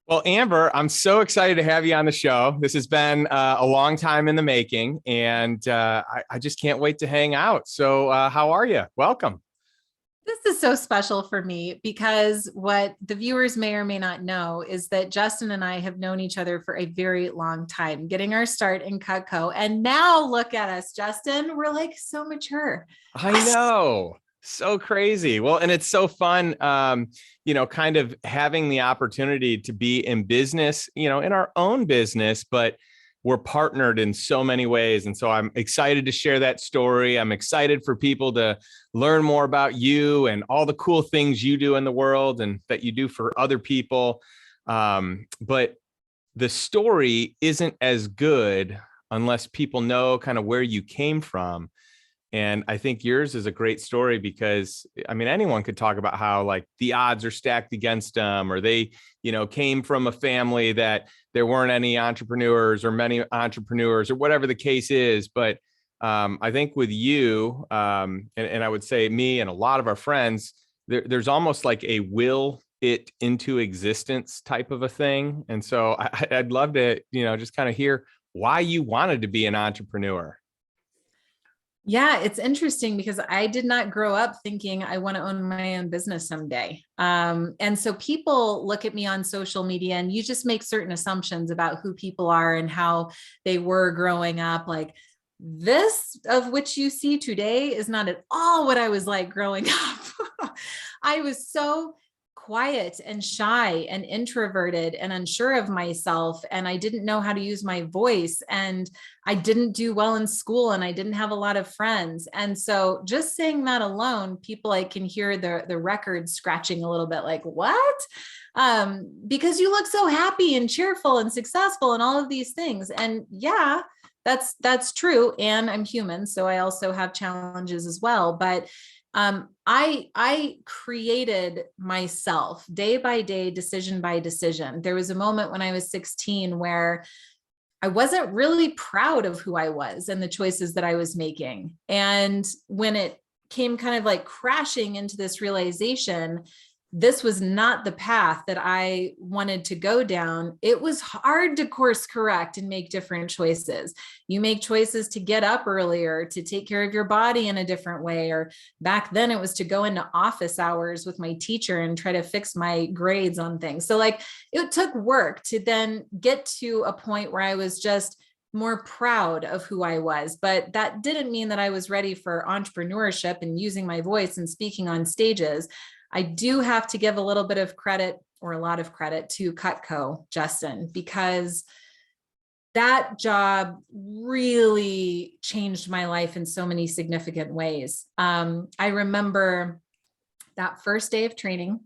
Well, Amber, I'm so excited to have you on the show. This has been a long time in the making, and I just can't wait to hang out. So, how are you? Welcome. This is so special for me because what the viewers may or may not know is that Justin and I have known each other for a very long time, getting our start in Cutco. And now look at us, Justin. We're like so mature. I know. So crazy. Well, and it's so fun, kind of having the opportunity to be in business, in our own business, but we're partnered in so many ways. And so I'm excited to share that story. I'm excited for people to learn more about you and all the cool things you do in the world and that you do for other people. But the story isn't as good unless people know kind of where you came from. And I think yours is a great story because, I mean, anyone could talk about how like the odds are stacked against them, or they, came from a family that there weren't any entrepreneurs or many entrepreneurs or whatever the case is. But I think with you, and I would say me and a lot of our friends, there's almost like a will it into existence type of a thing. And so I'd love to, just kind of hear why you wanted to be an entrepreneur. Yeah, it's interesting because I did not grow up thinking I want to own my own business someday. And so people look at me on social media and you just make certain assumptions about who people are and how they were growing up. Like this of which you see today is not at all what I was like growing up. I was so quiet and shy and introverted and unsure of myself. And I didn't know how to use my voice. And I didn't do well in school and I didn't have a lot of friends. And so just saying that alone, people, I can hear the record scratching a little bit like, what? Because you look so happy and cheerful and successful and all of these things. And yeah, that's true. And I'm human. So I also have challenges as well. But I created myself day by day, decision by decision. There was a moment when I was 16 where I wasn't really proud of who I was and the choices that I was making. And when it came kind of like crashing into this realization, this was not the path that I wanted to go down. It was hard to course correct and make different choices. You make choices to get up earlier, to take care of your body in a different way. Or back then it was to go into office hours with my teacher and try to fix my grades on things. So like it took work to then get to a point where I was just more proud of who I was, but that didn't mean that I was ready for entrepreneurship and using my voice and speaking on stages. I do have to give a little bit of credit or a lot of credit to Cutco, Justin, because that job really changed my life in so many significant ways. I remember that first day of training,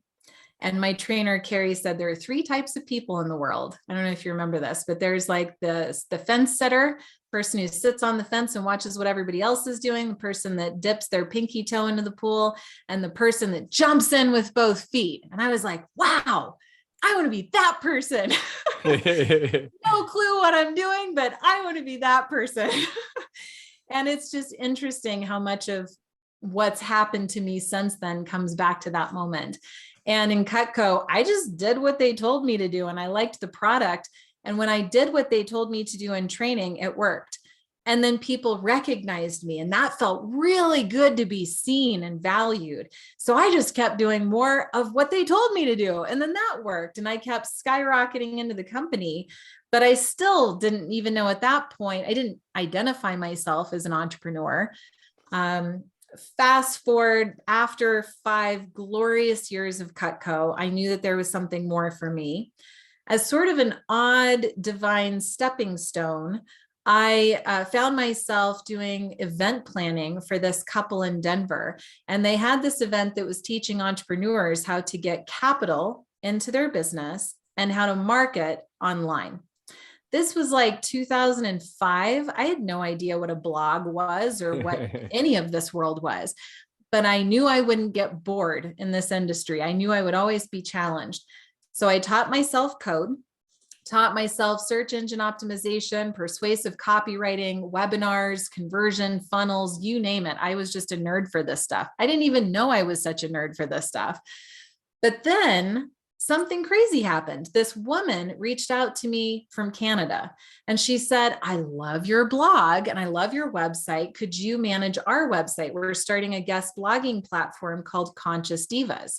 and my trainer, Carrie, said there are three types of people in the world. I don't know if you remember this, but there's like the fence sitter, person who sits on the fence and watches what everybody else is doing, the person that dips their pinky toe into the pool, and the person that jumps in with both feet. And I was like, wow, I want to be that person. No clue what I'm doing, but I want to be that person. And it's just interesting how much of what's happened to me since then comes back to that moment. And in Cutco, I just did what they told me to do, and I liked the product. And when I did what they told me to do in training, it worked. And then people recognized me, and that felt really good to be seen and valued. So I just kept doing more of what they told me to do. And then that worked. And I kept skyrocketing into the company. But I still didn't even know at that point, I didn't identify myself as an entrepreneur. Fast forward after 5 glorious years of Cutco, I knew that there was something more for me. As sort of an odd divine stepping stone, I found myself doing event planning for this couple in Denver. And they had this event that was teaching entrepreneurs how to get capital into their business and how to market online. This was like 2005. I had no idea what a blog was or what any of this world was, but I knew I wouldn't get bored in this industry. I knew I would always be challenged. So I taught myself code, taught myself search engine optimization, persuasive copywriting, webinars, conversion, funnels, you name it. I was just a nerd for this stuff. I didn't even know I was such a nerd for this stuff. But then something crazy happened. This woman reached out to me from Canada and she said, I love your blog and I love your website. Could you manage our website? We're starting a guest blogging platform called Conscious Divas.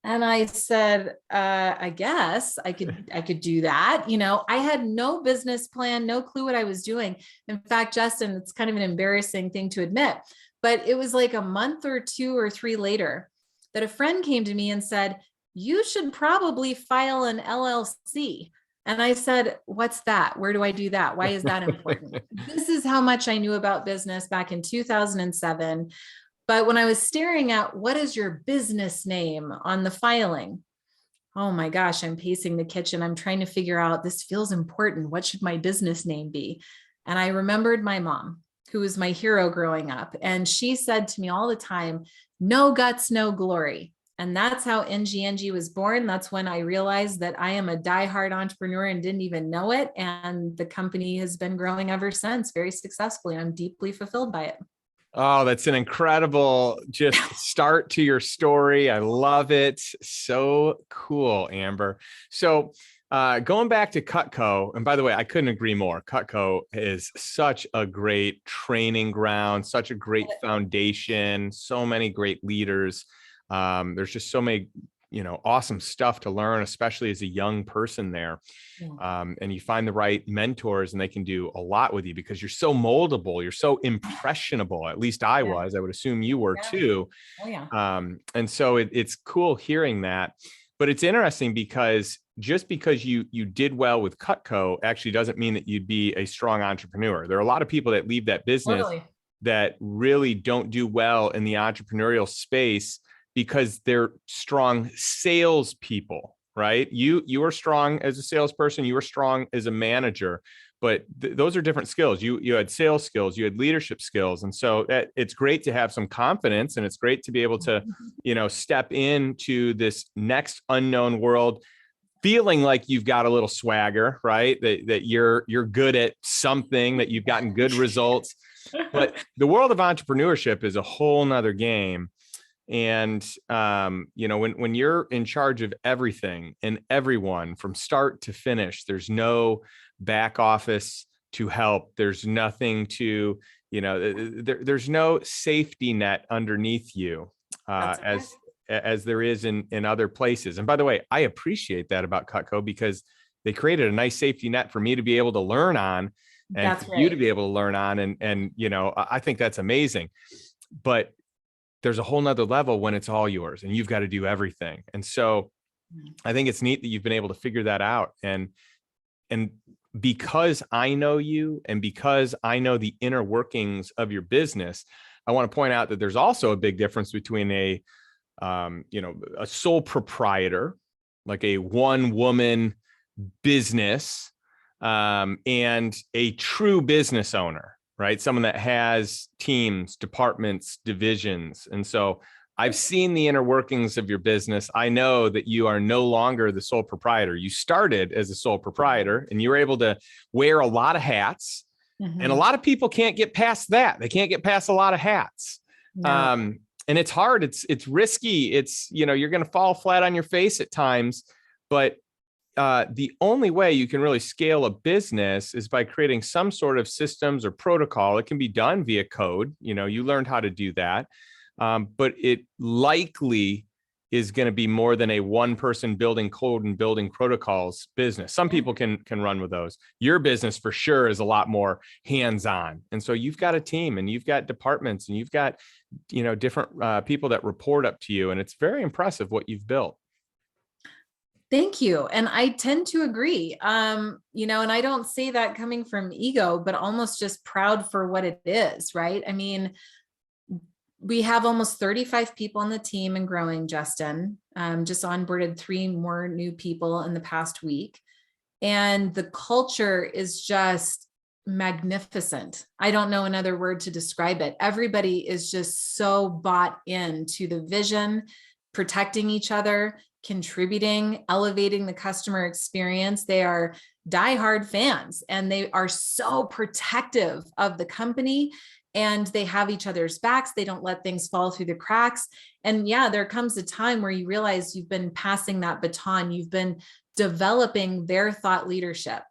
And I said, I guess I could do that. You know, I had no business plan, no clue what I was doing. In fact, Justin, it's kind of an embarrassing thing to admit, but it was like a month or 2 or 3 later that a friend came to me and said, you should probably file an LLC. And I said, what's that? Where do I do that? Why is that important? This is how much I knew about business back in 2007. But when I was staring at what is your business name on the filing, oh my gosh, I'm pacing the kitchen. I'm trying to figure out, this feels important. What should my business name be? And I remembered my mom, who was my hero growing up. And she said to me all the time, no guts, no glory. And that's how NGNG was born. That's when I realized that I am a diehard entrepreneur and didn't even know it. And the company has been growing ever since, very successfully. I'm deeply fulfilled by it. Oh, that's an incredible just start to your story. I love it. So cool, Amber. So going back to Cutco, and by the way, I couldn't agree more. Cutco is such a great training ground, such a great foundation, so many great leaders. There's just so many, awesome stuff to learn, especially as a young person there. And you find the right mentors and they can do a lot with you because you're so moldable. You're so impressionable. At least I was. I would assume you were too. Oh, yeah. And so it's cool hearing that. But it's interesting because just because you did well with Cutco actually doesn't mean that you'd be a strong entrepreneur. There are a lot of people that leave that business that really don't do well in the entrepreneurial space because they're strong salespeople, right? You are strong as a salesperson, you are strong as a manager, but those are different skills. You had sales skills, you had leadership skills. And so it's great to have some confidence and it's great to be able to, step into this next unknown world, feeling like you've got a little swagger, right? That you're good at something, that you've gotten good results. But the world of entrepreneurship is a whole nother game. And, when you're in charge of everything and everyone from start to finish, there's no back office to help. There's nothing to, there's no safety net underneath you, as there is in other places. And by the way, I appreciate that about Cutco because they created a nice safety net for me to be able to learn on and for you to be able to learn on. And, I think that's amazing. But there's a whole nother level when it's all yours and you've got to do everything. And so I think it's neat that you've been able to figure that out. And because I know you and because I know the inner workings of your business, I want to point out that there's also a big difference between a sole proprietor, like a one-woman business, and a true business owner. Right? Someone that has teams, departments, divisions. And so I've seen the inner workings of your business. I know that you are no longer the sole proprietor. You started as a sole proprietor and you were able to wear a lot of hats. Mm-hmm. And a lot of people can't get past that. They can't get past a lot of hats. No. And it's hard. It's risky. It's, you're going to fall flat on your face at times, but the only way you can really scale a business is by creating some sort of systems or protocol. It can be done via code. You learned how to do that. But it likely is going to be more than a one person building code and building protocols business. Some people can run with those. Your business for sure is a lot more hands-on. And so you've got a team and you've got departments and you've got, different people that report up to you. And it's very impressive what you've built. Thank you. And I tend to agree, and I don't say that coming from ego, but almost just proud for what it is, right? I mean, we have almost 35 people on the team and growing, Justin. Just onboarded 3 more new people in the past week. And the culture is just magnificent. I don't know another word to describe it. Everybody is just so bought into the vision, protecting each other, contributing, elevating the customer experience. They are diehard fans and they are so protective of the company and they have each other's backs. They don't let things fall through the cracks. And yeah, there comes a time where you realize you've been passing that baton. You've been developing their thought leadership.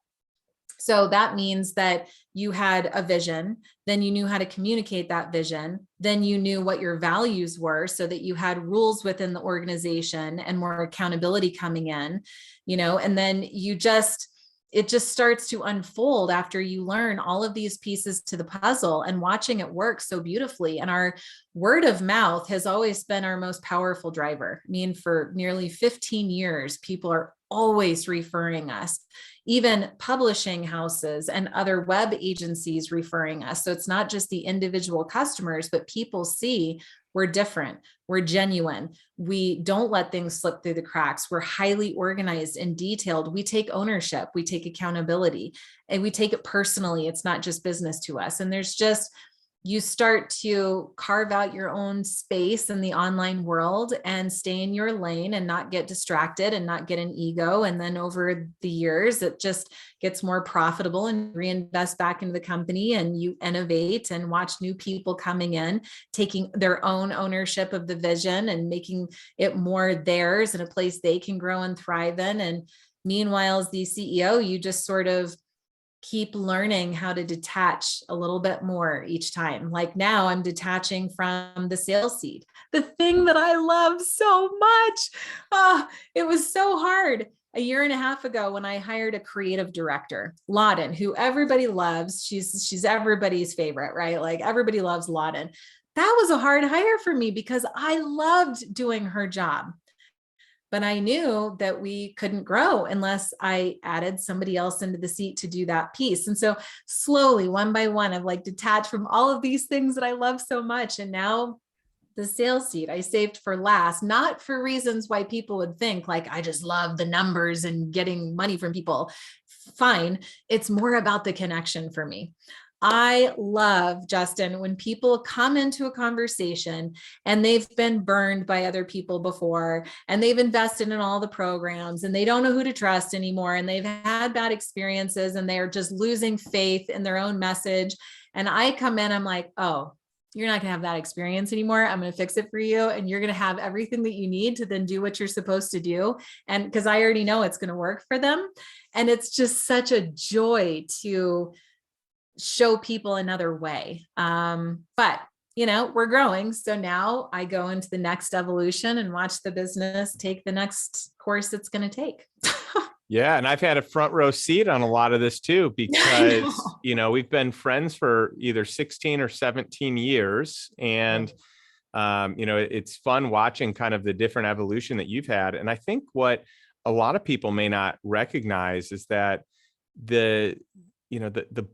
So that means that you had a vision, then you knew how to communicate that vision, then you knew what your values were so that you had rules within the organization and more accountability coming in, and then it just starts to unfold after you learn all of these pieces to the puzzle and watching it work so beautifully. And our word of mouth has always been our most powerful driver. I mean, for nearly 15 years, people are always referring us, even publishing houses and other web agencies referring us. So it's not just the individual customers, but people see we're different. We're genuine. We don't let things slip through the cracks. We're highly organized and detailed. We take ownership. We take accountability, and we take it personally. It's not just business to us. And you start to carve out your own space in the online world and stay in your lane and not get distracted and not get an ego. And then over the years, it just gets more profitable and reinvest back into the company, and you innovate and watch new people coming in, taking their own ownership of the vision and making it more theirs and a place they can grow and thrive in. And meanwhile, as the CEO, you just sort of keep learning how to detach a little bit more each time. Like now I'm detaching from the sales seat, the thing that I love so much. It was so hard a year and a half ago when I hired a creative director, Lauden, who everybody loves. She's everybody's favorite, right? Like everybody loves Lauden. That was a hard hire for me because I loved doing her job. But I knew that we couldn't grow unless I added somebody else into the seat to do that piece. And so slowly, one by one, I've like detached from all of these things that I love so much. And now the sales seat I saved for last, not for reasons why people would think like, I just love the numbers and getting money from people. Fine. It's more about the connection for me. I love, Justin, when people come into a conversation and they've been burned by other people before, and they've invested in all the programs and they don't know who to trust anymore, and they've had bad experiences and they're just losing faith in their own message. And I come in, I'm like, oh, you're not going to have that experience anymore. I'm going to fix it for you. And you're going to have everything that you need to then do what you're supposed to do. And because I already know it's going to work for them. And it's just such a joy to show people another way. But we're growing. So now I go into the next evolution and watch the business take the next course it's going to take. Yeah. And I've had a front row seat on a lot of this too, because, we've been friends for either 16 or 17 years. And, it's fun watching kind of the different evolution that you've had. And I think what a lot of people may not recognize is that the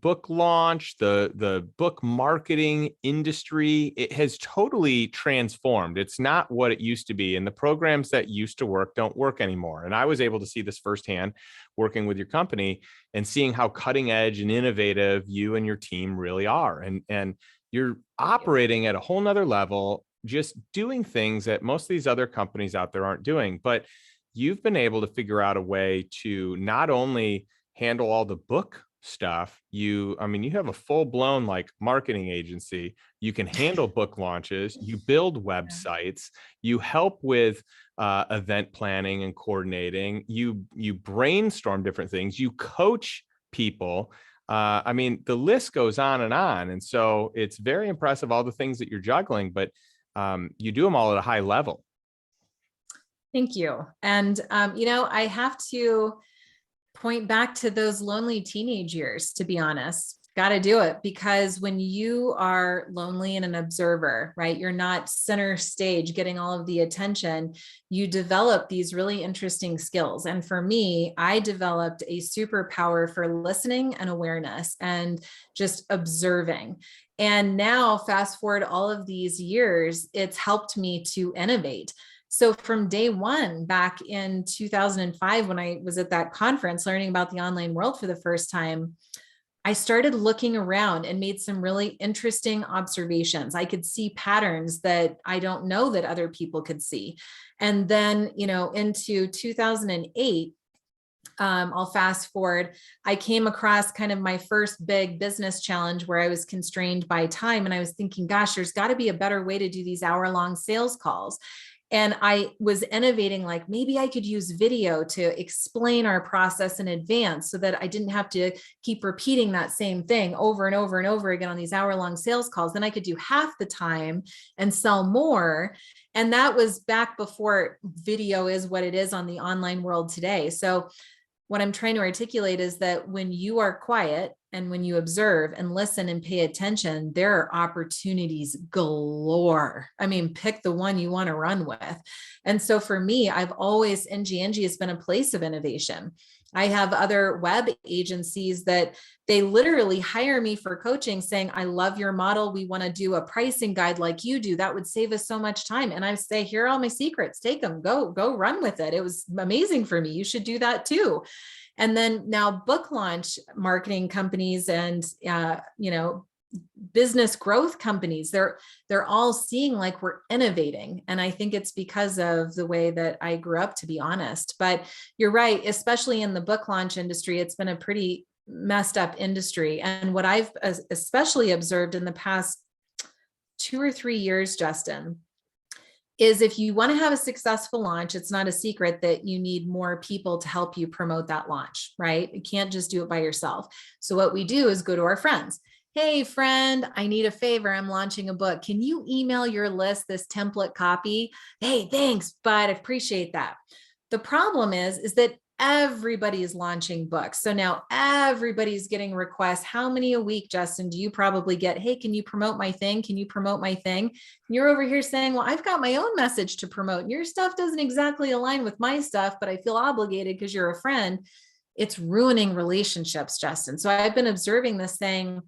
book launch, the book marketing industry, it has totally transformed. It's not what it used to be. And the programs that used to work don't work anymore. And I was able to see this firsthand working with your company and seeing how cutting edge and innovative you and your team really are. And you're operating at a whole nother level, just doing things that most of these other companies out there aren't doing. But you've been able to figure out a way to not only handle all the book stuff. You have a full-blown like marketing agency. You can handle book launches, you build websites, you help with event planning and coordinating, you brainstorm different things, you coach people. The list goes on. And so it's very impressive, all the things that you're juggling, but you do them all at a high level. Thank you. And, I have to point back to those lonely teenage years, to be honest. Got to do it, because when you are lonely and an observer, right, you're not center stage getting all of the attention, you develop these really interesting skills. And for me, I developed a superpower for listening and awareness and just observing. And now fast forward all of these years, it's helped me to innovate. So from day one, back in 2005, when I was at that conference learning about the online world for the first time, I started looking around and made some really interesting observations. I could see patterns that I don't know that other people could see. And then, into 2008, I'll fast forward. I came across kind of my first big business challenge where I was constrained by time. And I was thinking, gosh, there's got to be a better way to do these hour-long sales calls. And I was innovating, like maybe I could use video to explain our process in advance so that I didn't have to keep repeating that same thing over and over and over again on these hour-long sales calls. Then I could do half the time and sell more. And that was back before video is what it is on the online world today. So what I'm trying to articulate is that when you are quiet and when you observe and listen and pay attention, there are opportunities galore. I mean, pick the one you want to run with. And so for me, I've always, NGNG has been a place of innovation. I have other web agencies that they literally hire me for coaching saying, I love your model. We want to do a pricing guide like you do. That would save us so much time. And I say, here are all my secrets. Take them, go run with it. It was amazing for me. You should do that too. And then now book launch marketing companies and, business growth companies, they're all seeing like we're innovating. And I think it's because of the way that I grew up, to be honest. But you're right, especially in the book launch industry, it's been a pretty messed up industry. And what I've especially observed in the past 2 or 3 years, Justin, is if you want to have a successful launch, it's not a secret that you need more people to help you promote that launch, right? You can't just do it by yourself. So what we do is go to our friends. Hey, friend, I need a favor. I'm launching a book. Can you email your list this template copy? Hey, thanks, bud. I appreciate that. The problem is that everybody is launching books. So now everybody's getting requests. How many a week, Justin, do you probably get? Hey, can you promote my thing? Can you promote my thing? And you're over here saying, well, I've got my own message to promote. And your stuff doesn't exactly align with my stuff, but I feel obligated because you're a friend. It's ruining relationships, Justin. So I've been observing this saying,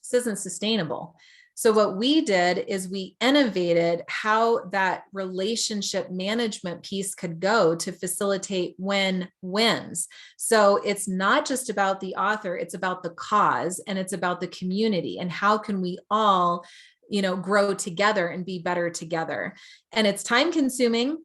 this isn't sustainable. So what we did is we innovated how that relationship management piece could go to facilitate win-wins. So it's not just about the author, it's about the cause and it's about the community and how can we all, grow together and be better together. And it's time consuming,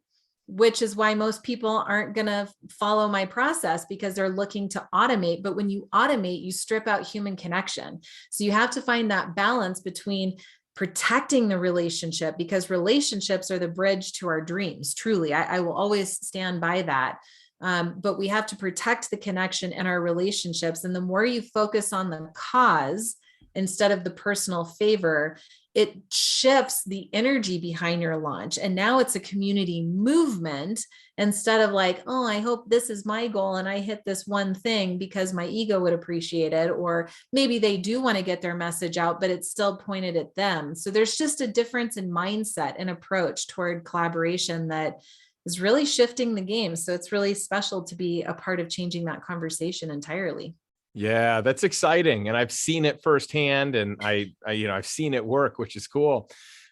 which is why most people aren't going to follow my process because they're looking to automate. But when you automate, you strip out human connection. So you have to find that balance between protecting the relationship because relationships are the bridge to our dreams. Truly, I will always stand by that. But we have to protect the connection in our relationships. And the more you focus on the cause instead of the personal favor, it shifts the energy behind your launch. And now it's a community movement instead of like, oh, I hope this is my goal and I hit this one thing because my ego would appreciate it. Or maybe they do want to get their message out, but it's still pointed at them. So there's just a difference in mindset and approach toward collaboration that is really shifting the game. So it's really special to be a part of changing that conversation entirely. Yeah, that's exciting. And I've seen it firsthand and I've seen it work, which is cool.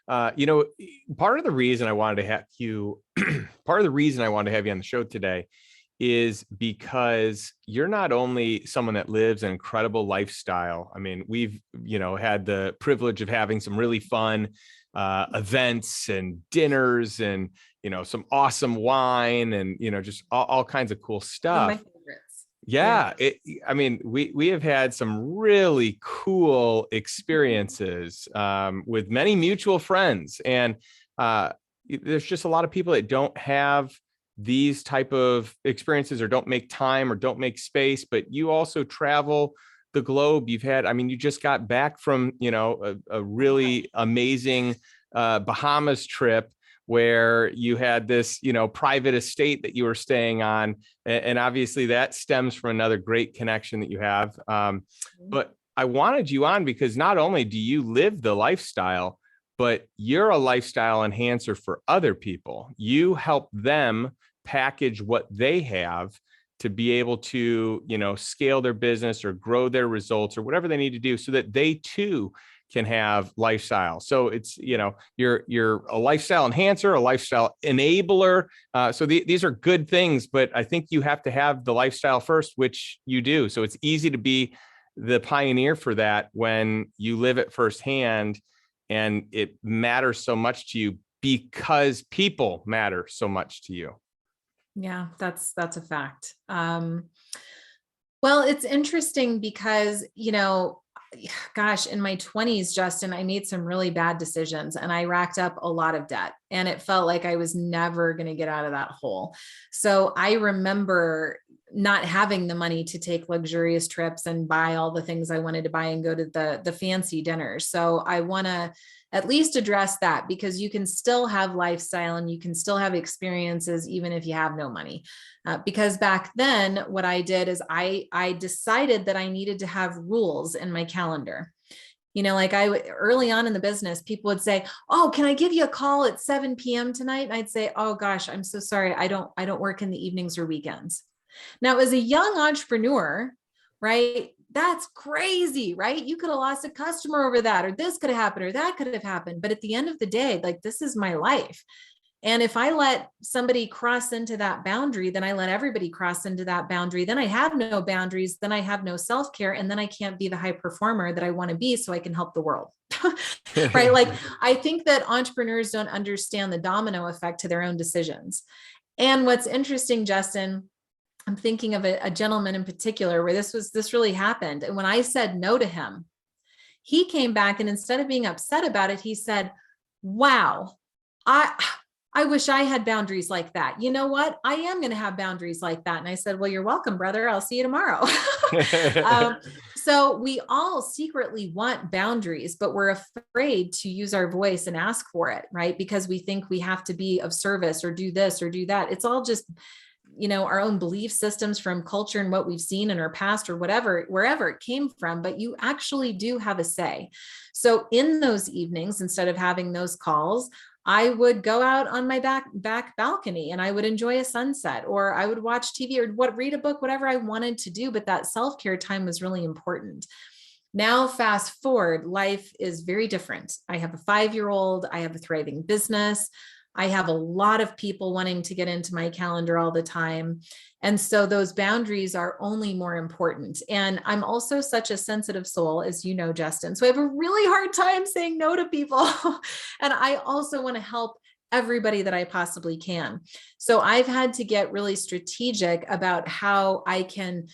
Part of the reason I wanted to have you, part of the reason I wanted to have you on the show today is because you're not only someone that lives an incredible lifestyle. I mean, we've, had the privilege of having some really fun events and dinners and, some awesome wine and, just all kinds of cool stuff. Yeah. We have had some really cool experiences with many mutual friends. And there's just a lot of people that don't have these type of experiences or don't make time or don't make space, but you also travel the globe. You just got back from, a really amazing Bahamas trip where you had this, private estate that you were staying on. And obviously that stems from another great connection that you have. But I wanted you on because not only do you live the lifestyle, but you're a lifestyle enhancer for other people. You help them package what they have to be able to, scale their business or grow their results or whatever they need to do so that they too can have lifestyle. So it's, you're a lifestyle enhancer, a lifestyle enabler. So these are good things, but I think you have to have the lifestyle first, which you do. So it's easy to be the pioneer for that when you live it firsthand and it matters so much to you because people matter so much to you. Yeah, that's a fact. Well, it's interesting because, gosh, in my 20s, Justin, I made some really bad decisions and I racked up a lot of debt and it felt like I was never going to get out of that hole. So I remember not having the money to take luxurious trips and buy all the things I wanted to buy and go to the fancy dinners. So I want to at least address that, because you can still have lifestyle and you can still have experiences even if you have no money. Because back then, what I did is I decided that I needed to have rules in my calendar. Like early on in the business, people would say, "Oh, can I give you a call at 7 p.m. tonight?" And I'd say, "Oh gosh, I'm so sorry. I don't work in the evenings or weekends." Now, as a young entrepreneur, right? That's crazy, right? You could have lost a customer over that, or this could have happened, or that could have happened. But at the end of the day, like, this is my life. And if I let somebody cross into that boundary, then I let everybody cross into that boundary. Then I have no boundaries. Then I have no self-care. And then I can't be the high performer that I want to be so I can help the world. Right? Like, I think that entrepreneurs don't understand the domino effect to their own decisions. And what's interesting, Justin, I'm thinking of a gentleman in particular where this really happened. And when I said no to him, he came back and instead of being upset about it, he said, "Wow, I wish I had boundaries like that. You know what? I am going to have boundaries like that." And I said, "Well, you're welcome, brother. I'll see you tomorrow." um, so we all secretly want boundaries, but we're afraid to use our voice and ask for it, right? Because we think we have to be of service or do this or do that. It's all just our own belief systems from culture and what we've seen in our past or whatever, wherever it came from, but you actually do have a say. So in those evenings, instead of having those calls, I would go out on my back balcony and I would enjoy a sunset, or I would watch TV or read a book, whatever I wanted to do. But that self-care time was really important. Now, fast forward, life is very different. I have a 5-year-old, I have a thriving business. I have a lot of people wanting to get into my calendar all the time. And so those boundaries are only more important. And I'm also such a sensitive soul, as you know, Justin. So I have a really hard time saying no to people. And I also want to help everybody that I possibly can. So I've had to get really strategic about how I can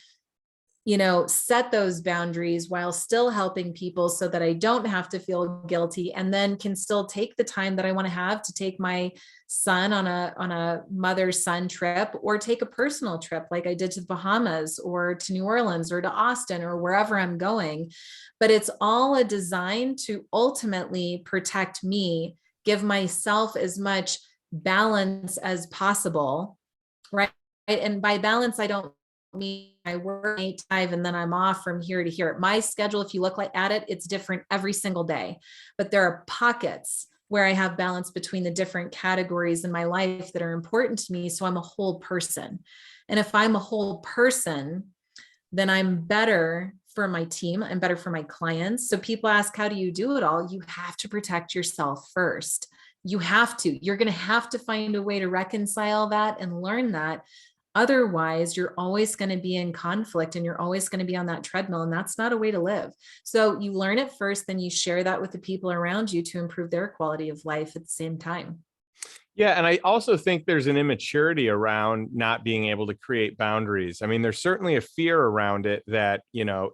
set those boundaries while still helping people so that I don't have to feel guilty, and then can still take the time that I want to have to take my son on a mother-son trip, or take a personal trip like I did to the Bahamas or to New Orleans or to Austin or wherever I'm going. But it's all a design to ultimately protect me, give myself as much balance as possible, right? And by balance, I don't mean I work 8 to 5 and then I'm off from here to here. My schedule, if you look at it, it's different every single day. But there are pockets where I have balance between the different categories in my life that are important to me. So I'm a whole person. And if I'm a whole person, then I'm better for my team. I'm better for my clients. So people ask, how do you do it all? You have to protect yourself first. You have to. You're going to have to find a way to reconcile that and learn that. Otherwise, you're always going to be in conflict and you're always going to be on that treadmill. And that's not a way to live. So you learn it first, then you share that with the people around you to improve their quality of life at the same time. Yeah. And I also think there's an immaturity around not being able to create boundaries. I mean, there's certainly a fear around it that,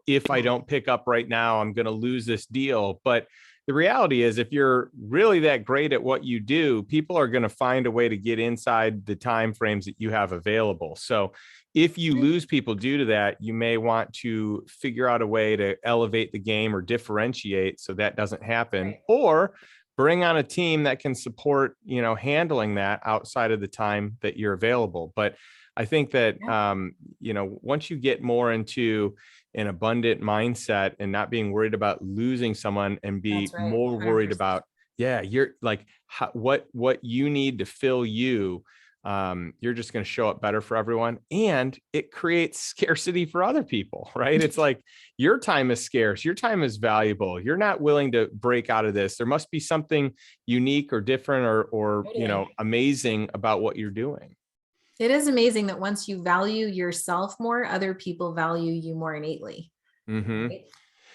if I don't pick up right now, I'm going to lose this deal. But the reality is, if you're really that great at what you do, people are going to find a way to get inside the timeframes that you have available. So if you lose people due to that, you may want to figure out a way to elevate the game or differentiate so that doesn't happen, Right. or bring on a team that can support, handling that outside of the time that you're available. But I think that, once you get more into an abundant mindset and not being worried about losing someone and be That's right. more worried 100%. about, you're like, what you need to fill you, you're just going to show up better for everyone. And it creates scarcity for other people, right? It's like, your time is scarce. Your time is valuable. You're not willing to break out of this. There must be something unique or different or amazing about what you're doing. It is amazing that once you value yourself more, other people value you more innately. Mm-hmm. Right?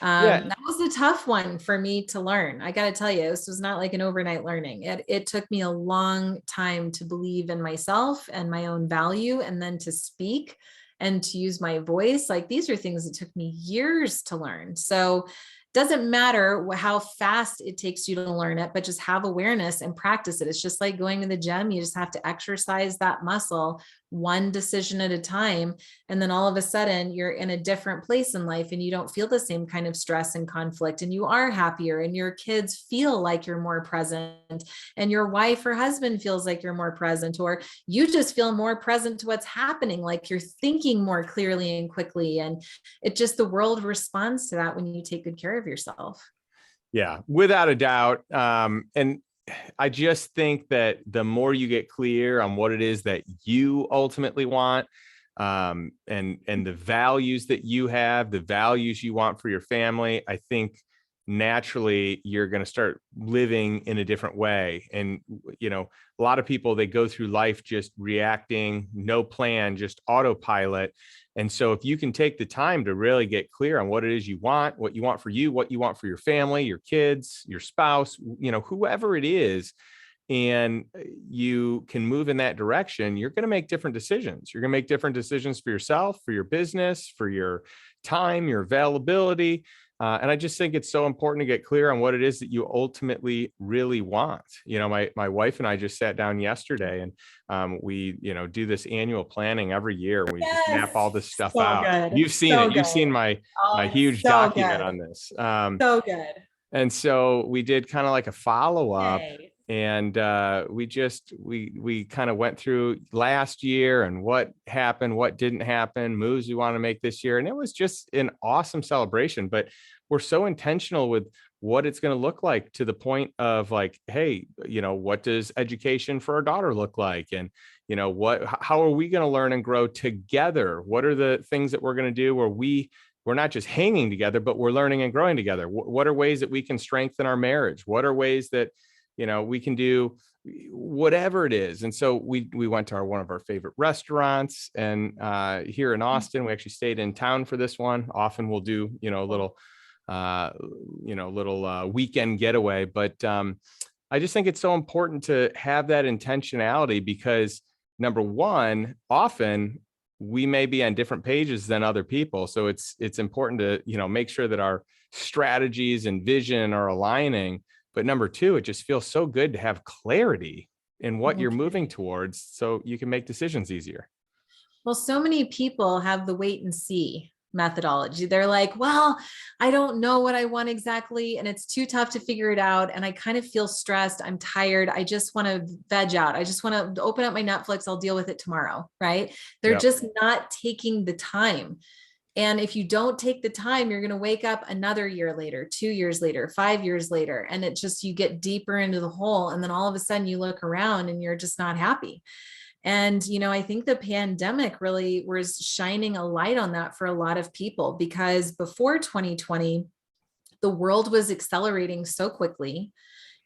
Yeah. That was a tough one for me to learn. I got to tell you, this was not like an overnight learning. It took me a long time to believe in myself and my own value, and then to speak and to use my voice. Like, these are things that took me years to learn. So doesn't matter how fast it takes you to learn it, but just have awareness and practice it. It's just like going to the gym. You just have to exercise that muscle one decision at a time. And then all of a sudden you're in a different place in life, and you don't feel the same kind of stress and conflict, and you are happier, and your kids feel like you're more present, and your wife or husband feels like you're more present, or you just feel more present to what's happening. Like, you're thinking more clearly and quickly. And it just, the world responds to that when you take good care of yourself. Yeah, without a doubt. And I just think that the more you get clear on what it is that you ultimately want, and the values that you have, the values you want for your family, I think naturally you're going to start living in a different way. And, a lot of people, they go through life just reacting, no plan, just autopilot. And so if you can take the time to really get clear on what it is you want, what you want for you, what you want for your family, your kids, your spouse, whoever it is, and you can move in that direction, you're going to make different decisions. You're going to make different decisions for yourself, for your business, for your time, your availability. And I just think it's so important to get clear on what it is that you ultimately really want. My wife and I just sat down yesterday, and we, do this annual planning every year. We just map all this stuff So out. good. You've seen So it. You've good. seen my Oh, huge so document good. on this. So good. And so we did kind of like a follow-up. Yay. And we kind of went through last year and what happened, what didn't happen, moves we want to make this year. And it was just an awesome celebration. But we're so intentional with what it's going to look like, to the point of like, hey, what does education for our daughter look like? And, how are we going to learn and grow together? What are the things that we're going to do where we're not just hanging together, but we're learning and growing together? What are ways that we can strengthen our marriage? What are ways that we can do whatever it is? And so we went to one of our favorite restaurants, and here in Austin, we actually stayed in town for this one. Often we'll do, a little weekend getaway, but I just think it's so important to have that intentionality, because number one, often we may be on different pages than other people. So it's important to, make sure that our strategies and vision are aligning. But number two, it just feels so good to have clarity in what you're moving towards, so you can make decisions easier. Well, so many people have the wait and see methodology. They're like, well, I don't know what I want exactly, and it's too tough to figure it out. And I kind of feel stressed. I'm tired. I just want to veg out. I just want to open up my Netflix. I'll deal with it tomorrow. Right. They're Yep. just not taking the time. And if you don't take the time, you're going to wake up another year later, 2 years later, 5 years later, and it just, you get deeper into the hole. And then all of a sudden you look around and you're just not happy. And, I think the pandemic really was shining a light on that for a lot of people, because before 2020, the world was accelerating so quickly,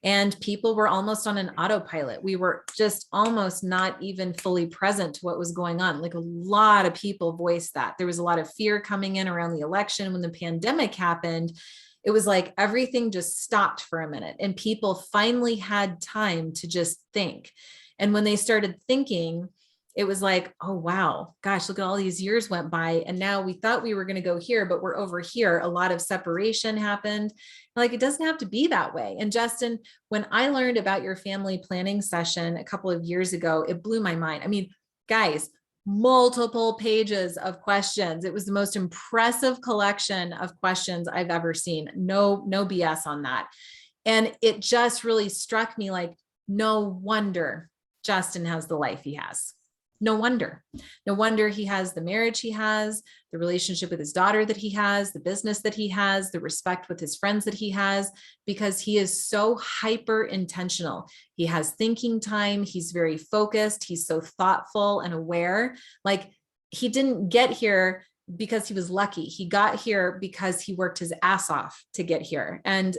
and people were almost on an autopilot. We were just almost not even fully present to what was going on. Like, a lot of people voiced that. There was a lot of fear coming in around the election. When the pandemic happened, it was like everything just stopped for a minute, and people finally had time to just think. And when they started thinking, it was like, oh, wow, gosh, look at all these years went by. And now we thought we were going to go here, but we're over here. A lot of separation happened. Like, it doesn't have to be that way. And Justin, when I learned about your family planning session a couple of years ago, it blew my mind. I mean, guys, multiple pages of questions. It was the most impressive collection of questions I've ever seen. No BS on that. And it just really struck me like, no wonder Justin has the life he has. No wonder he has the marriage he has, the relationship with his daughter that he has, the business that he has, the respect with his friends that he has, because he is so hyper intentional. He has thinking time. He's very focused. He's so thoughtful and aware. Like, he didn't get here because he was lucky. He got here because he worked his ass off to get here. And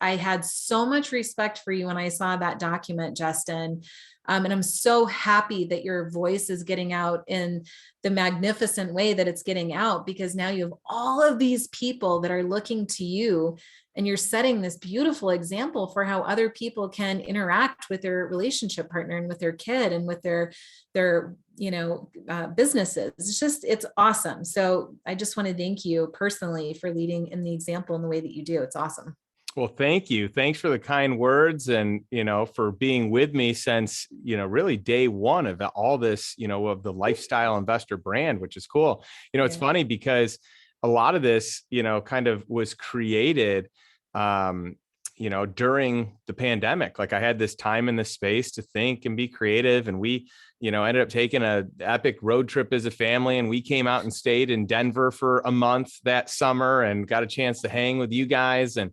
I had so much respect for you when I saw that document, Justin. And I'm so happy that your voice is getting out in the magnificent way that it's getting out, because now you have all of these people that are looking to you, and you're setting this beautiful example for how other people can interact with their relationship partner and with their kid and with their businesses. It's awesome. So I just want to thank you personally for leading in the example in the way that you do. It's awesome. Well, thank you. Thanks for the kind words, and, for being with me since, really day one of all this, of the lifestyle investor brand, which is cool. It's funny because a lot of this, kind of was created, during the pandemic. Like, I had this time in this space to think and be creative. And we, ended up taking a epic road trip as a family. And we came out and stayed in Denver for a month that summer and got a chance to hang with you guys and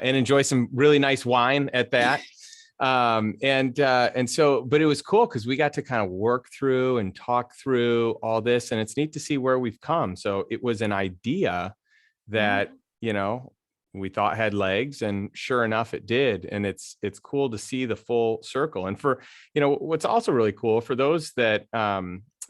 enjoy some really nice wine at that. But it was cool because we got to kind of work through and talk through all this, and it's neat to see where we've come. So it was an idea that, we thought had legs, and sure enough, it did. And it's cool to see the full circle. And for, what's also really cool for those that,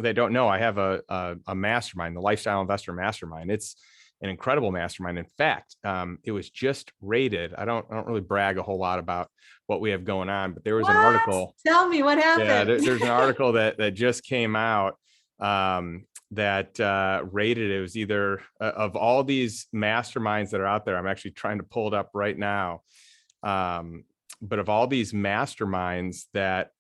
they don't know, I have a mastermind, the Lifestyle Investor Mastermind. It's an incredible mastermind. In fact, it was just rated. I don't really brag a whole lot about what we have going on, but there was an article. Tell me what happened. Yeah, there's an article that just came out that rated it. Was either of all these masterminds that are out there. I'm actually trying to pull it up right now. But of all these masterminds that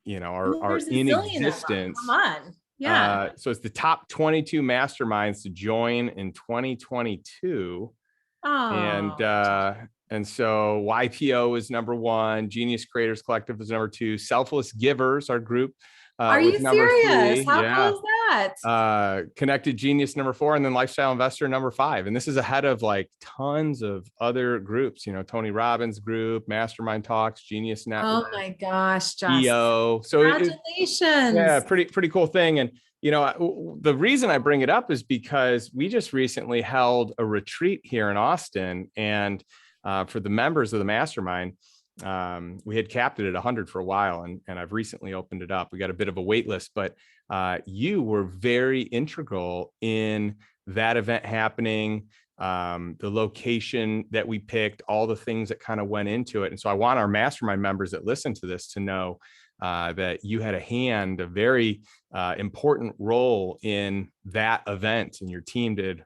are in existence. Come on. Yeah. So it's the top 22 masterminds to join in 2022. Oh. And so YPO is number one, Genius Creators Collective is number two, Selfless Givers, our group, are you serious? 3. How cool is that? Connected Genius number 4, and then Lifestyle Investor number 5. And this is ahead of like tons of other groups, Tony Robbins group, Mastermind Talks, Genius Network. Oh my gosh, Josh. EO. So congratulations. Pretty cool thing. And the reason I bring it up is because we just recently held a retreat here in Austin, and for the members of the mastermind, we had capped it at 100 for a while, and I've recently opened it up. We got a bit of a wait list, but you were very integral in that event happening, the location that we picked, all the things that kind of went into it. And so I want our mastermind members that listen to this to know that you had a very important role in that event, and your team did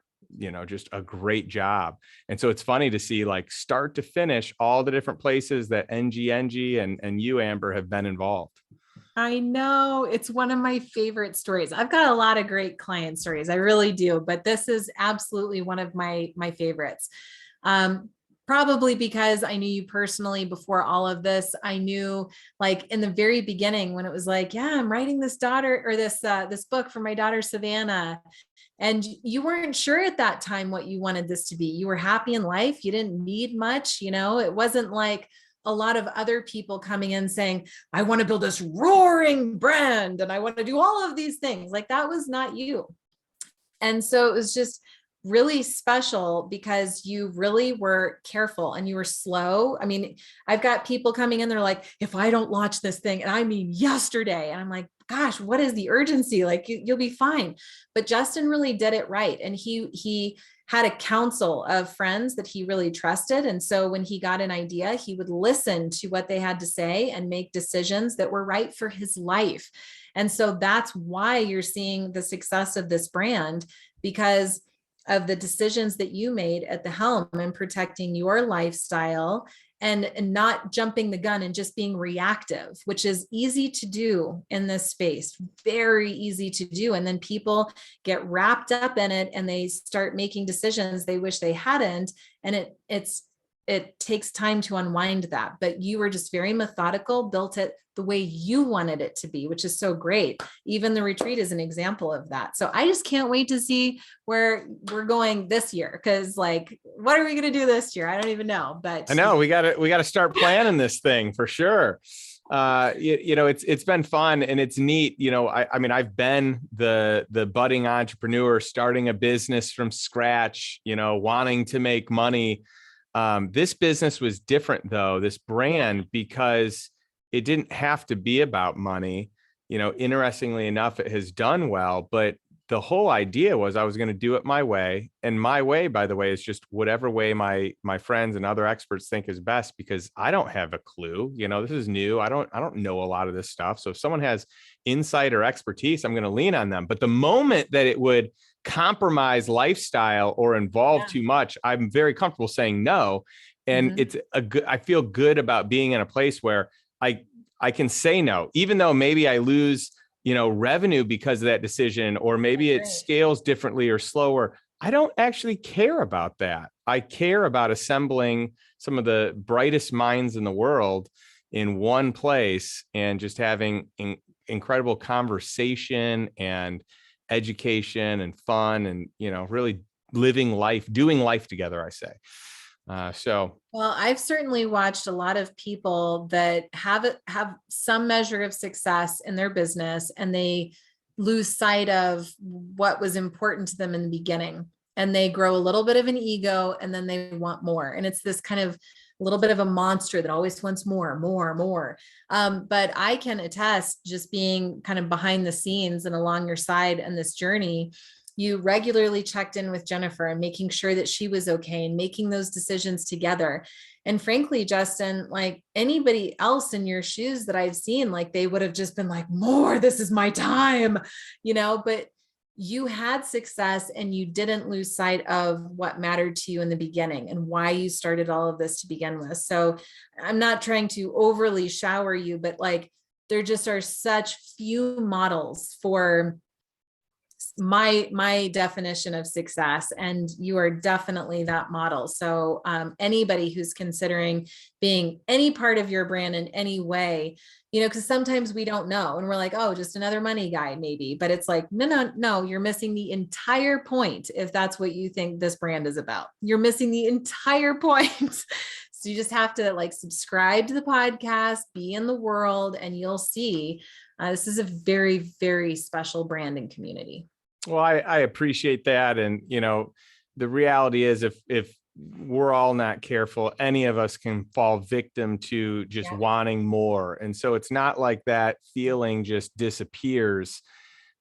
just a great job. And so it's funny to see, like, start to finish, all the different places that NGNG and you, Amber, have been involved. I know, it's one of my favorite stories. I've got a lot of great client stories. I really do, but this is absolutely one of my favorites. Probably because I knew you personally before all of this. I knew, like, in the very beginning when it was like, yeah, I'm writing this book for my daughter, Savannah. And you weren't sure at that time what you wanted this to be. You were happy in life. You didn't need much. It wasn't like a lot of other people coming in saying, I want to build this roaring brand and I want to do all of these things. Like, that was not you. And so it was just really special because you really were careful and you were slow. I mean, I've got people coming in, they're like, if I don't launch this thing, and I mean yesterday, and I'm like, gosh, what is the urgency? Like, you'll be fine. But Justin really did it right. And he had a council of friends that he really trusted. And so when he got an idea, he would listen to what they had to say and make decisions that were right for his life. And so that's why you're seeing the success of this brand, because of the decisions that you made at the helm and protecting your lifestyle and not jumping the gun and just being reactive, which is easy to do in this space, very easy to do. And then people get wrapped up in it and they start making decisions they wish they hadn't. And it takes time to unwind that, but you were just very methodical, built it the way you wanted it to be, which is so great. Even the retreat is an example of that. So I just can't wait to see where we're going this year. Cause, like, what are we going to do this year? I don't even know, but I know we got to start planning this thing for sure. It's been fun and it's neat. I mean, I've been the budding entrepreneur starting a business from scratch, wanting to make money. This business was different though, this brand, because it didn't have to be about money. Interestingly enough, it has done well, but the whole idea was I was going to do it my way. And my way, by the way, is just whatever way my friends and other experts think is best, because I don't have a clue. This is new. I don't know a lot of this stuff. So if someone has insight or expertise, I'm going to lean on them. But the moment that it would compromise lifestyle or involve too much, I'm very comfortable saying no. And it's I feel good about being in a place where I can say no, even though maybe I lose revenue because of that decision, or maybe it scales differently or slower. I don't actually care about that. I care about assembling some of the brightest minds in the world in one place and just having incredible conversation and education and fun and, really living life, doing life together, I say. Well, I've certainly watched a lot of people that have some measure of success in their business, and they lose sight of what was important to them in the beginning, and they grow a little bit of an ego, and then they want more. And it's this kind of a little bit of a monster that always wants more. But I can attest, just being kind of behind the scenes and along your side in this journey, you regularly checked in with Jennifer and making sure that she was okay and making those decisions together. And frankly, Justin, like anybody else in your shoes that I've seen, like they would have just been like, more, this is my time, but you had success and you didn't lose sight of what mattered to you in the beginning and why you started all of this to begin with. So I'm not trying to overly shower you, but like, there just are such few models for my definition of success, and you are definitely that model. So anybody who's considering being any part of your brand in any way, because sometimes we don't know and we're like, oh, just another money guy maybe, but it's like, no, you're missing the entire point. If that's what you think this brand is about, you're missing the entire point. So you just have to like subscribe to the podcast, be in the world, and you'll see this is a very, very special branding community. Well, I appreciate that. And, the reality is if we're all not careful, any of us can fall victim to just wanting more. And so it's not like that feeling just disappears.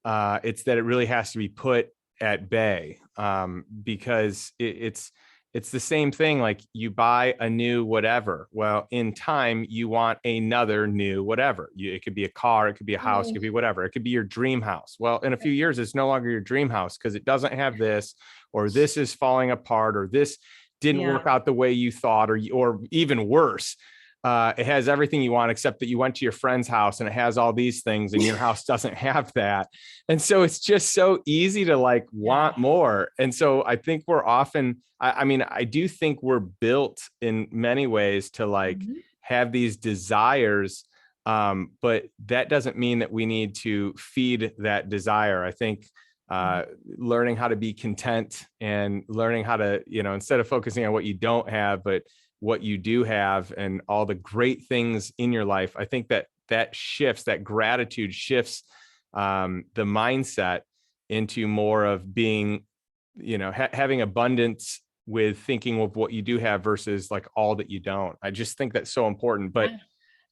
It's that it really has to be put at bay, because it's the same thing. Like you buy a new whatever. Well, in time, you want another new whatever. It could be a car, it could be a house, it could be whatever. It could be your dream house. Well, in a few years, it's no longer your dream house because it doesn't have this, or this is falling apart, or this didn't work out the way you thought, or even worse. It has everything you want, except that you went to your friend's house and it has all these things and your house doesn't have that. And so it's just so easy to like want more. And so I think we're often, I do think we're built in many ways to like have these desires. But that doesn't mean that we need to feed that desire. I think learning how to be content and learning how to, instead of focusing on what you don't have, but what you do have and all the great things in your life. I think that shifts, that gratitude shifts the mindset into more of being, having abundance with thinking of what you do have versus like all that you don't. I just think that's so important. But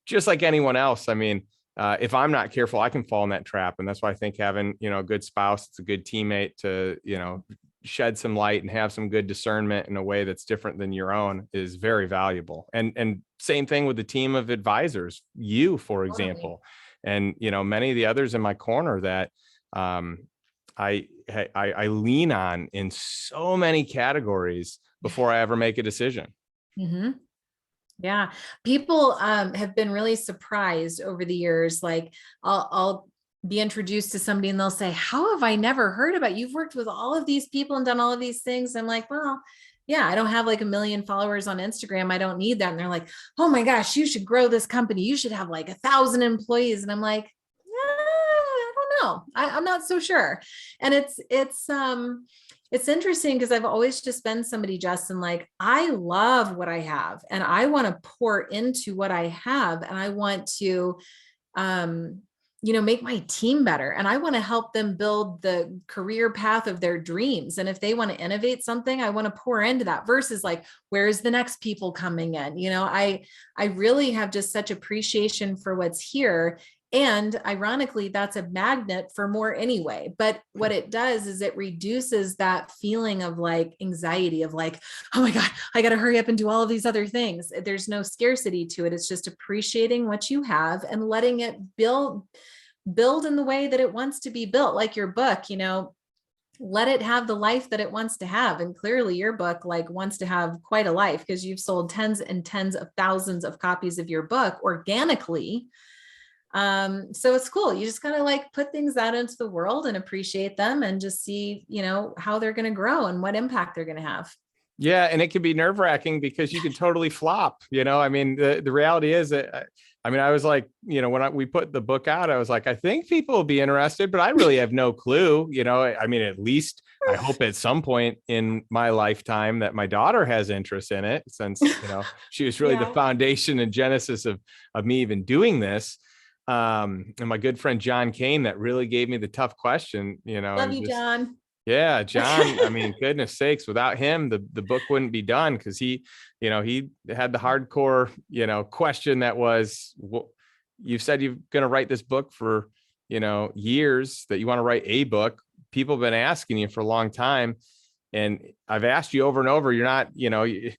just like anyone else, if I'm not careful, I can fall in that trap. And that's why I think having, a good spouse, it's a good teammate to, shed some light and have some good discernment in a way that's different than your own is very valuable. And same thing with the team of advisors, you, for example, and, many of the others in my corner that I lean on in so many categories before I ever make a decision. Mm-hmm. Yeah. People have been really surprised over the years. Like I'll be introduced to somebody and they'll say, how have I never heard about you? You've worked with all of these people and done all of these things. I'm like, well, yeah, I don't have like 1 million followers on Instagram. I don't need that. And they're like, oh my gosh, you should grow this company. You should have like 1,000 employees. And I'm like, I don't know. I'm not so sure. And it's interesting because I've always just been somebody, Justin, like I love what I have and I want to pour into what I have. And I want to, make my team better. And I want to help them build the career path of their dreams. And if they want to innovate something, I want to pour into that versus like, where's the next people coming in? I really have just such appreciation for what's here. And ironically, that's a magnet for more anyway. But what it does is it reduces that feeling of like anxiety of like, oh my God, I got to hurry up and do all of these other things. There's no scarcity to it. It's just appreciating what you have and letting it build in the way that it wants to be built. Like your book, let it have the life that it wants to have. And clearly your book like wants to have quite a life because you've sold tens and tens of thousands of copies of your book organically. So it's cool. You just kind of like put things out into the world and appreciate them and just see, how they're going to grow and what impact they're going to have. Yeah. And it can be nerve-wracking because you can totally flop, I mean, the reality is that, I was like, when we put the book out, I was like, I think people will be interested, but I really have no clue, at least I hope at some point in my lifetime that my daughter has interest in it since, she was really the foundation and genesis of me even doing this. And my good friend, John Kane, that really gave me the tough question, Love you, John. Yeah, John, goodness sakes, without him, the book wouldn't be done because he had the hardcore, question that was, well, you've said you're going to write this book for, years, that you want to write a book. People have been asking you for a long time. And I've asked you over and over, you're not,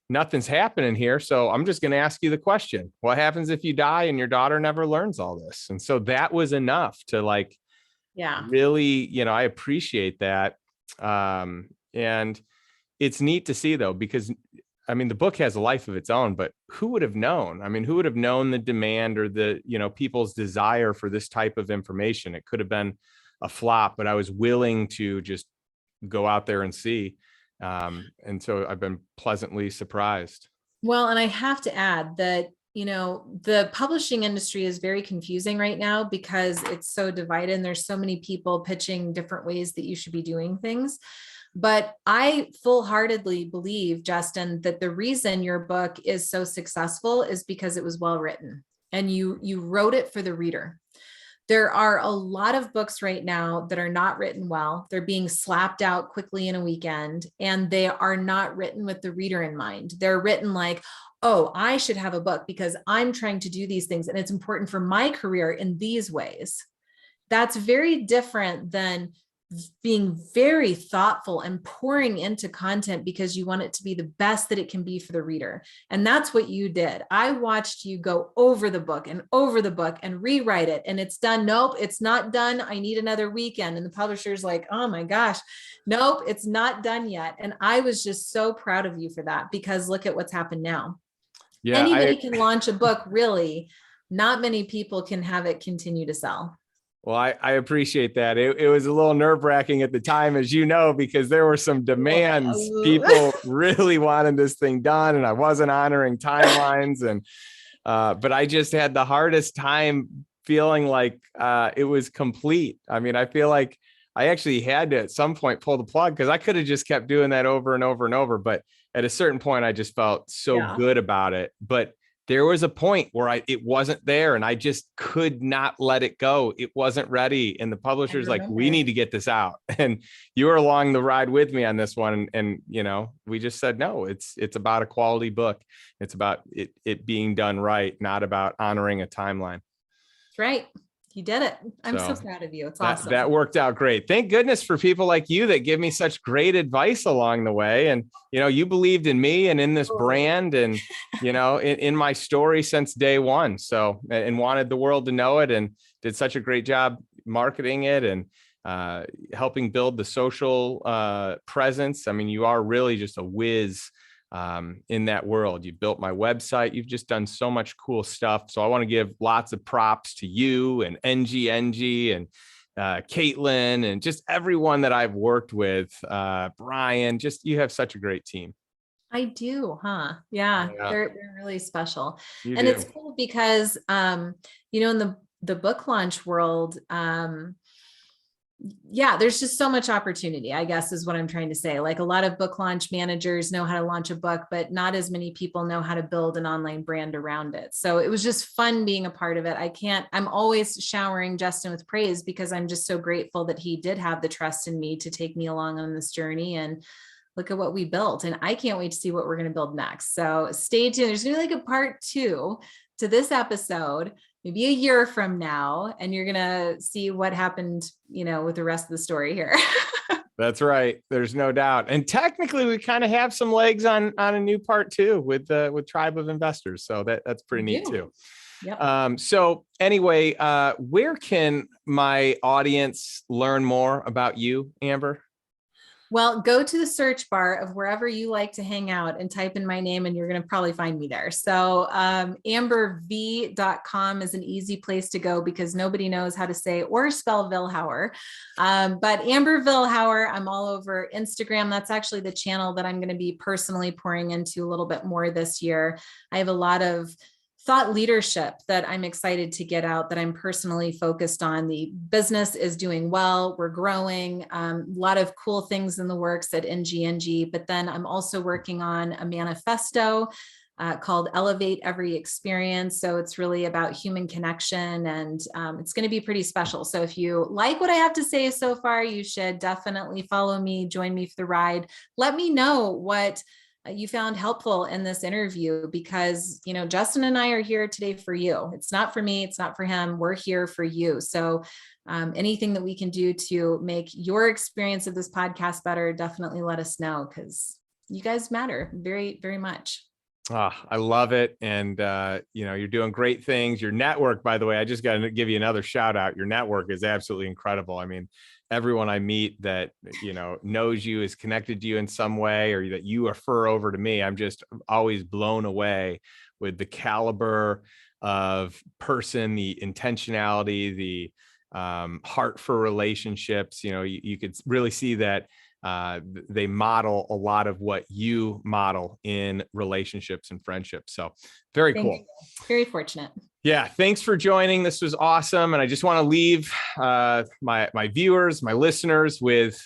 nothing's happening here. So I'm just going to ask you the question. What happens if you die and your daughter never learns all this? And so that was enough to like, really, I appreciate that. And it's neat to see though, because the book has a life of its own, but who would have known? Who would have known the demand or the, people's desire for this type of information? It could have been a flop, but I was willing to just go out there and see. And so I've been pleasantly surprised. Well, and I have to add that, the publishing industry is very confusing right now because it's so divided and there's so many people pitching different ways that you should be doing things. But I full-heartedly believe, Justin, that the reason your book is so successful is because it was well written and you wrote it for the reader. There are a lot of books right now that are not written well. They're being slapped out quickly in a weekend, and they are not written with the reader in mind. They're written like, oh, I should have a book because I'm trying to do these things, and it's important for my career in these ways. That's very different than being very thoughtful and pouring into content because you want it to be the best that it can be for the reader. And that's what you did. I watched you go over the book and rewrite it. And it's done. Nope, it's not done. I need another weekend. And the publisher's like, oh my gosh, nope, it's not done yet. And I was just so proud of you for that because look at what's happened now. Yeah, anybody can launch a book, really. Not many people can have it continue to sell. Well, I appreciate that. It was a little nerve-wracking at the time, as you know, because there were some demands. People really wanted this thing done, and I wasn't honoring timelines. And but I just had the hardest time feeling like it was complete. I feel like I actually had to at some point pull the plug because I could have just kept doing that over and over and over. But at a certain point, I just felt so good about it. But there was a point where it wasn't there and I just could not let it go. It wasn't ready. And the publisher's like, we need to get this out. And you were along the ride with me on this one. And we just said, no, it's about a quality book. It's about it being done right, not about honoring a timeline. That's right. You did it. I'm so proud of you. It's awesome. That worked out great. Thank goodness for people like you that give me such great advice along the way. And, you believed in me and in this brand and, in my story since day one. So, and wanted the world to know it and did such a great job marketing it and helping build the social presence. You are really just a whiz in that world. You built my website. You've just done so much cool stuff. So I want to give lots of props to you and NGNG and Caitlin and just everyone that I've worked with. Brian, just you have such a great team. I do, huh? Yeah. They're really special. It's cool because, in the book launch world, Yeah, there's just so much opportunity, I guess, is what I'm trying to say. Like a lot of book launch managers know how to launch a book, but not as many people know how to build an online brand around it. So it was just fun being a part of it. I'm always showering Justin with praise because I'm just so grateful that he did have the trust in me to take me along on this journey, and look at what we built. And I can't wait to see what we're going to build next. So stay tuned. There's going to be like a part 2 to this episode, maybe a year from now, and you're going to see what happened, with the rest of the story here. That's right. There's no doubt. And technically we kind of have some legs on a new part 2 with Tribe of Investors. So that's pretty neat too. Yep. So anyway, where can my audience learn more about you, Amber? Well, go to the search bar of wherever you like to hang out and type in my name, and you're going to probably find me there. So amberv.com is an easy place to go because nobody knows how to say or spell Vilhauer. But Amber Vilhauer, I'm all over Instagram. That's actually the channel that I'm going to be personally pouring into a little bit more this year. I have a lot of thought leadership that I'm excited to get out, that I'm personally focused on. The business is doing well. We're growing. A lot of cool things in the works at NGNG, but then I'm also working on a manifesto called Elevate Every Experience. So it's really about human connection, and it's going to be pretty special. So if you like what I have to say so far, you should definitely follow me, join me for the ride. Let me know what you found helpful in this interview, because, Justin and I are here today for you. It's not for me. It's not for him. We're here for you. So anything that we can do to make your experience of this podcast better, definitely let us know, because you guys matter very, very much. I love it. And, you're doing great things. Your network, by the way, I just got to give you another shout out. Your network is absolutely incredible. I mean, everyone I meet that, knows you, is connected to you in some way, or that you refer over to me, I'm just always blown away with the caliber of person, the intentionality, the heart for relationships. You could really see that they model a lot of what you model in relationships and friendships. So very cool. Very fortunate. Yeah. Thanks for joining. This was awesome. And I just want to leave my viewers, my listeners, with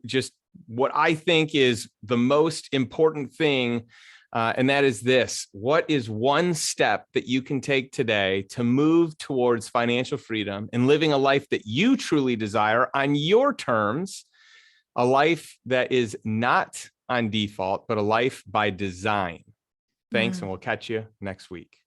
just what I think is the most important thing. And that is this: what is one step that you can take today to move towards financial freedom and living a life that you truly desire on your terms, a life that is not on default, but a life by design? Thanks. And we'll catch you next week.